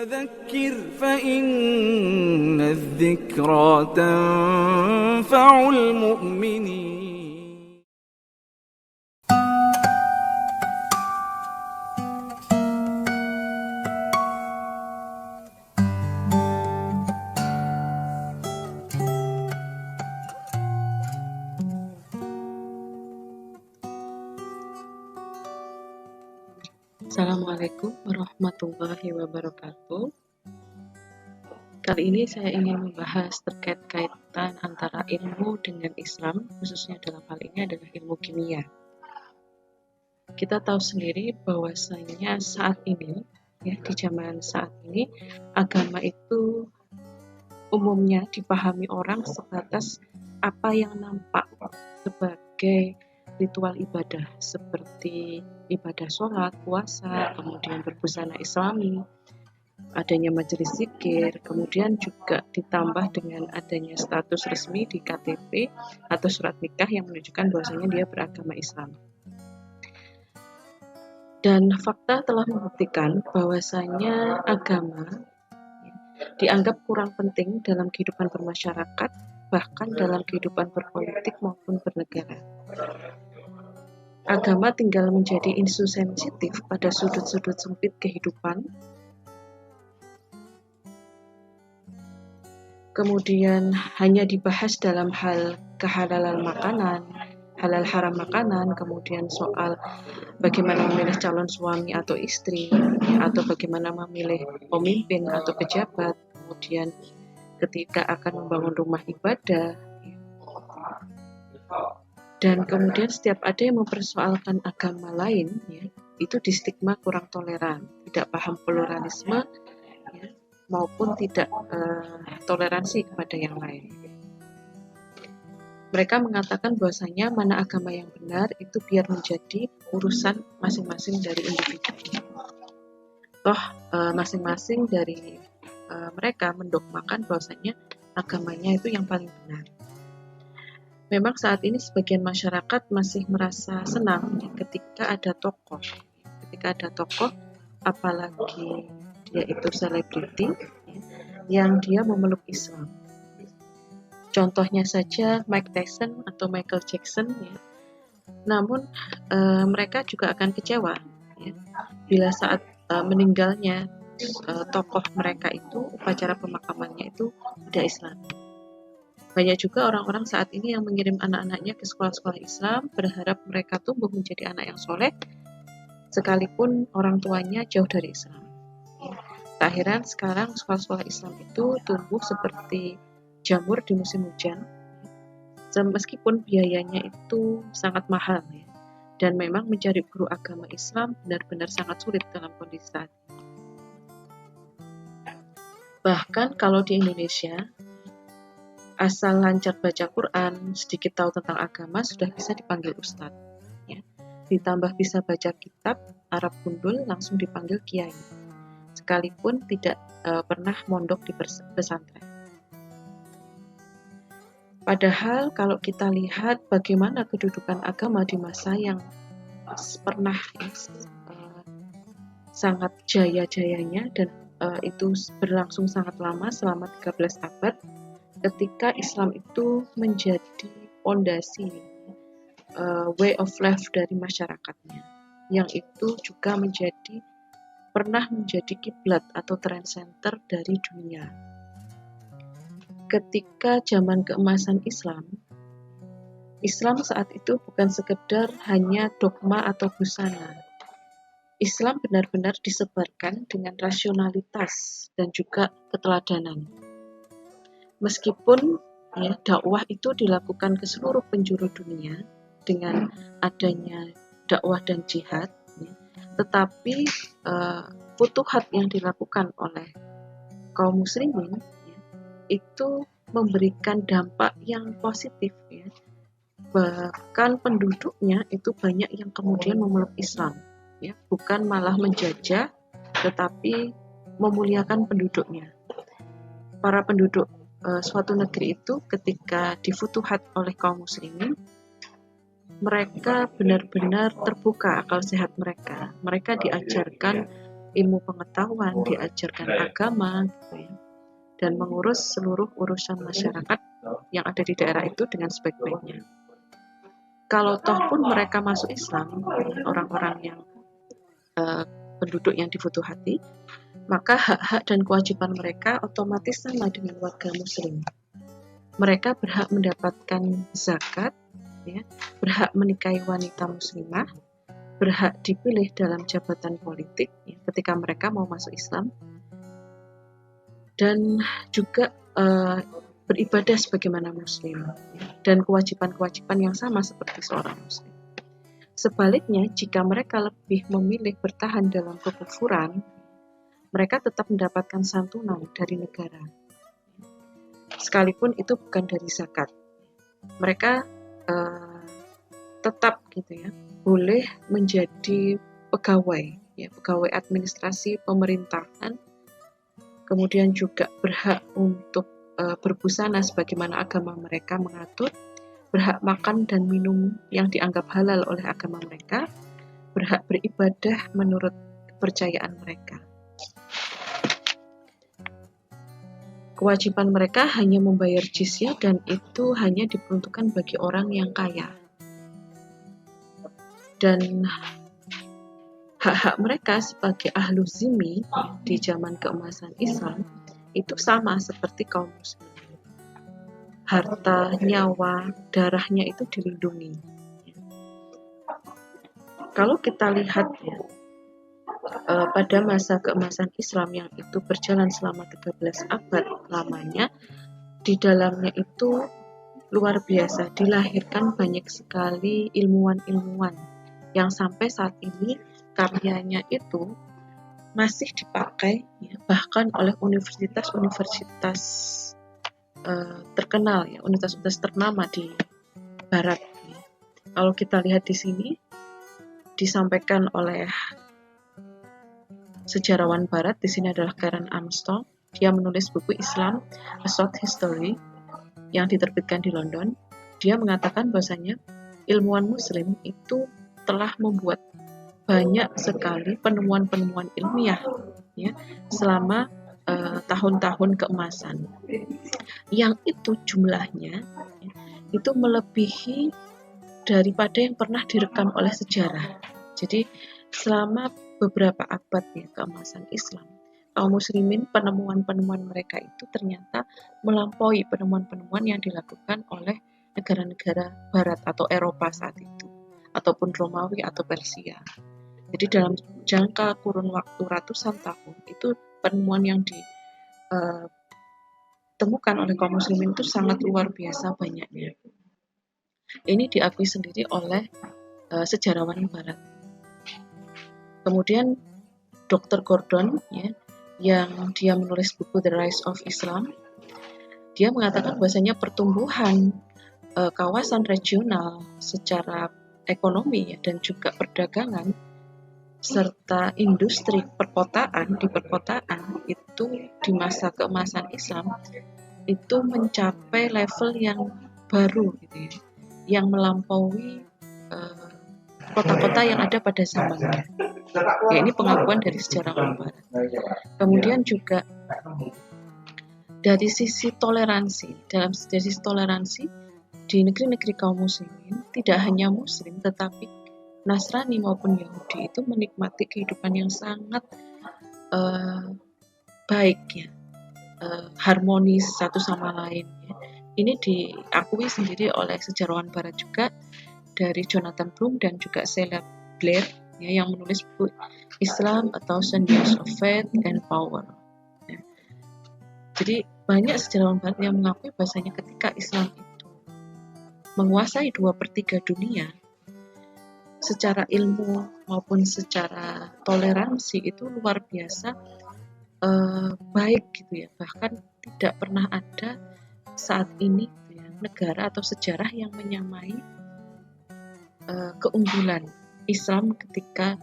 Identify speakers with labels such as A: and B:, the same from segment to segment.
A: فذكر فإن الذكرى تنفع المؤمنين.
B: Assalamualaikum warahmatullahi wabarakatuh. Kali ini saya ingin membahas terkait kaitan antara ilmu dengan Islam, khususnya dalam hal ini adalah ilmu kimia. Kita tahu sendiri bahwasanya saat ini, di zaman saat ini, agama itu umumnya dipahami orang sebatas apa yang nampak sebagai ritual ibadah seperti ibadah sholat, puasa, kemudian berbusana islami, adanya majelis zikir, kemudian juga ditambah dengan adanya status resmi di KTP atau surat nikah yang menunjukkan bahwasanya dia beragama Islam. Dan fakta telah membuktikan bahwasanya agama dianggap kurang penting dalam kehidupan bermasyarakat, bahkan dalam kehidupan berpolitik maupun bernegara. Agama tinggal menjadi isu sensitif pada sudut-sudut sempit kehidupan. Kemudian hanya dibahas dalam hal kehalalan makanan, halal haram makanan, kemudian soal bagaimana memilih calon suami atau istri, atau bagaimana memilih pemimpin atau pejabat, kemudian ketika akan membangun rumah ibadah. Dan kemudian setiap ada yang mempersoalkan agama lain, itu distigma kurang toleran, tidak paham pluralisme, maupun tidak toleransi kepada yang lain. Mereka mengatakan bahwasanya mana agama yang benar itu biar menjadi urusan masing-masing dari individu. Toh masing-masing dari mereka mendogmakan bahwasanya agamanya itu yang paling benar. Memang saat ini sebagian masyarakat masih merasa senang ketika ada tokoh. Ketika ada tokoh, apalagi dia itu selebriti, yang dia memeluk Islam. Contohnya saja Mike Tyson atau Michael Jackson. Namun mereka juga akan kecewa bila saat meninggalnya tokoh mereka itu, upacara pemakamannya itu tidak Islam. Banyak juga orang-orang saat ini yang mengirim anak-anaknya ke sekolah-sekolah Islam, berharap mereka tumbuh menjadi anak yang soleh, sekalipun orang tuanya jauh dari Islam. Tak heran sekarang sekolah-sekolah Islam itu tumbuh seperti jamur di musim hujan, meskipun biayanya itu sangat mahal, dan memang mencari guru agama Islam benar-benar sangat sulit dalam kondisi saat ini. Bahkan kalau di Indonesia, asal lancar baca Quran, sedikit tahu tentang agama, sudah bisa dipanggil ustadz. Ditambah bisa baca kitab Arab gundul, langsung dipanggil kiai. Sekalipun tidak pernah mondok di pesantren. Padahal kalau kita lihat bagaimana kedudukan agama di masa yang pernah sangat jaya-jayanya, dan itu berlangsung sangat lama, selama 13 abad, ketika Islam itu menjadi fondasi way of life dari masyarakatnya, yang itu juga pernah menjadi kiblat atau trend center dari dunia. Ketika zaman keemasan Islam saat itu bukan sekedar hanya dogma atau busana. Islam benar-benar disebarkan dengan rasionalitas dan juga keteladanan. Meskipun dakwah itu dilakukan ke seluruh penjuru dunia dengan adanya dakwah dan jihad, tetapi futuhat yang dilakukan oleh kaum muslimin itu memberikan dampak yang positif, bahkan penduduknya itu banyak yang kemudian memeluk Islam, bukan malah menjajah, tetapi memuliakan penduduknya. Para penduduk suatu negeri itu ketika difutuhat oleh kaum muslimin, mereka benar-benar terbuka akal sehat mereka. Mereka diajarkan ilmu pengetahuan, diajarkan agama, gitu ya, dan mengurus seluruh urusan masyarakat yang ada di daerah itu dengan sebaik-baiknya. Kalau toh pun mereka masuk Islam, orang-orang yang penduduk yang di Futuhati, maka hak-hak dan kewajiban mereka otomatis sama dengan warga Muslim. Mereka berhak mendapatkan zakat, ya, berhak menikahi wanita muslimah, berhak dipilih dalam jabatan politik ya, ketika mereka mau masuk Islam, dan juga beribadah sebagaimana Muslim, ya, dan kewajiban-kewajiban yang sama seperti seorang Muslim. Sebaliknya, jika mereka lebih memilih bertahan dalam kekufuran, mereka tetap mendapatkan santunan dari negara, sekalipun itu bukan dari zakat. Mereka tetap gitu ya, boleh menjadi pegawai, ya, pegawai administrasi pemerintahan, kemudian juga berhak untuk berbusana sebagaimana agama mereka mengatur, berhak makan dan minum yang dianggap halal oleh agama mereka, berhak beribadah menurut kepercayaan mereka. Kewajiban mereka hanya membayar jizyah dan itu hanya diperuntukkan bagi orang yang kaya. Dan hak-hak mereka sebagai ahlu zimmi di zaman keemasan Islam itu sama seperti kaum muslim. Harta, nyawa, darahnya itu dilindungi. Kalau kita lihat ya, pada masa keemasan Islam yang itu berjalan selama 13 abad lamanya, di dalamnya itu luar biasa, dilahirkan banyak sekali ilmuwan-ilmuwan yang sampai saat ini karyanya itu masih dipakai ya, bahkan oleh universitas-universitas terkenal ya, universitas ternama di Barat. Ya. Kalau kita lihat di sini disampaikan oleh sejarawan Barat, di sini adalah Karen Armstrong. Dia menulis buku Islam A Short History yang diterbitkan di London. Dia mengatakan bahwasanya ilmuwan Muslim itu telah membuat banyak sekali penemuan-penemuan ilmiah ya, selama tahun-tahun keemasan, yang itu jumlahnya ya, itu melebihi daripada yang pernah direkam oleh sejarah. Jadi selama beberapa abad ya keemasan Islam, kaum muslimin penemuan-penemuan mereka itu ternyata melampaui penemuan-penemuan yang dilakukan oleh negara-negara Barat atau Eropa saat itu, ataupun Romawi atau Persia. Jadi dalam jangka kurun waktu ratusan tahun itu penemuan yang ditemukan oleh kaum muslimin itu sangat luar biasa banyaknya. Ini diakui sendiri oleh sejarawan Barat. Kemudian Dr. Gordon ya, yang dia menulis buku The Rise of Islam, dia mengatakan bahwasanya pertumbuhan kawasan regional secara ekonomi ya, dan juga perdagangan serta industri perkotaan di perkotaan itu di masa keemasan Islam itu mencapai level yang baru gitu ya, yang melampaui kota-kota yang ada pada zamannya. Ya, ini pengakuan dari sejarawan Barat. Kemudian juga dari sisi toleransi, di negeri-negeri kaum muslimin tidak hanya muslim tetapi Nasrani maupun Yahudi itu menikmati kehidupan yang sangat baik ya, harmonis satu sama lain ya. Ini diakui sendiri oleh sejarawan Barat juga, dari Jonathan Bloom dan juga Celia Blair ya, yang menulis buku Islam A Thousand Years of Faith and Power ya. Jadi banyak sejarawan Barat yang mengakui bahasanya ketika Islam itu menguasai 2/3 dunia, secara ilmu maupun secara toleransi itu luar biasa baik gitu ya, bahkan tidak pernah ada saat ini gitu ya, negara atau sejarah yang menyamai keunggulan Islam ketika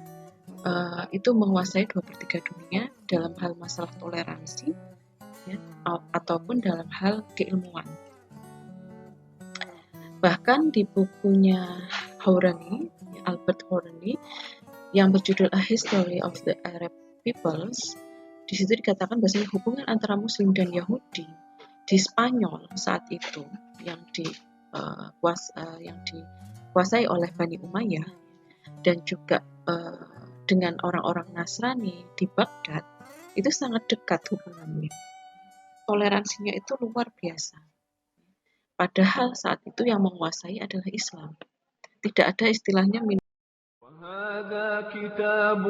B: itu menguasai 2/3 dunia dalam hal masalah toleransi ya, ataupun dalam hal keilmuan. Bahkan di bukunya Hourani, Albert Hourani, yang berjudul A History of the Arab Peoples, di situ dikatakan bahwa hubungan antara Muslim dan Yahudi di Spanyol saat itu yang dikuasai oleh Bani Umayyah dan juga dengan orang-orang Nasrani di Baghdad itu sangat dekat hubungannya. Toleransinya itu luar biasa. Padahal saat itu yang menguasai adalah Islam. Tidak ada istilahnya
C: وهذا كتاب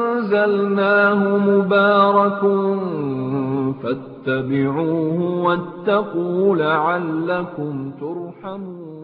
C: أنزلناه مبارك فاتبعوه واتقوا لعلكم ترحمون